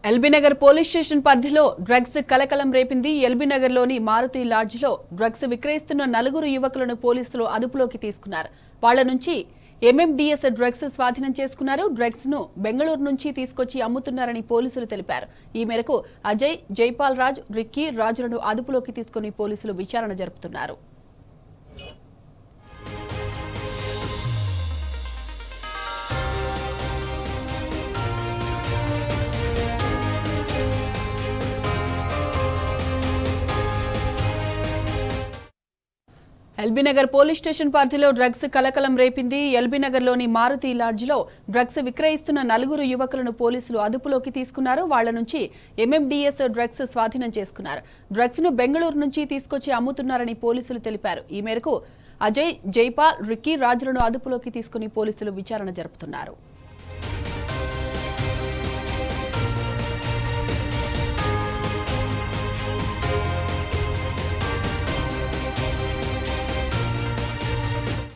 LB Nagar police station పరిధిలో drugs కలకలం రేపింది. ఎల్బీనగర్లోని మారుతి లాడ్జ్లో డ్రగ్స్ విక్రయిస్తున్న 4 యువకులను పోలీసులు అదుపులోకి తీసుకున్నారు. వాళ్ల నుంచి ఎంఎండిఎస్ డ్రగ్స్ స్వాధీనం చేసుకున్నారు. డ్రగ్స్ ను బెంగళూరు నుంచి తీసుకొచ్చి అమ్ముతున్నారని పోలీసులు తెలిపారు. ఈ మేరకు అజయ్, జైపాల్ రాజ్, రిక్కీ రాజులను అదుపులోకి తీసుకుని పోలీసులు విచారణ జరుపుతున్నారు. ఎల్బీనగర్ పోలీస్ స్టేషన్ పరిధిలో డ్రగ్స్ కలకలం రేపింది. ఎల్బీనగర్లోని మారుతి లాడ్జ్లో డ్రగ్స్ విక్రయిస్తున్న 4 యువకులను పోలీసులు అదుపులోకి తీసుకున్నారు. వాళ్ల నుంచి ఎంఎండిఎస్ డ్రగ్స్ స్వాధీనం చేసుకున్నారు. డ్రగ్స్ ను బెంగళూరు నుంచి తీసుకొచ్చి అమ్ముతున్నారని పోలీసులు తెలిపారు. ఈ మేరకు అజయ్, జైపాల్, రిక్కీ రాజులను అదుపులోకి తీసుకుని పోలీసులు విచారణ జరుపుతున్నారు.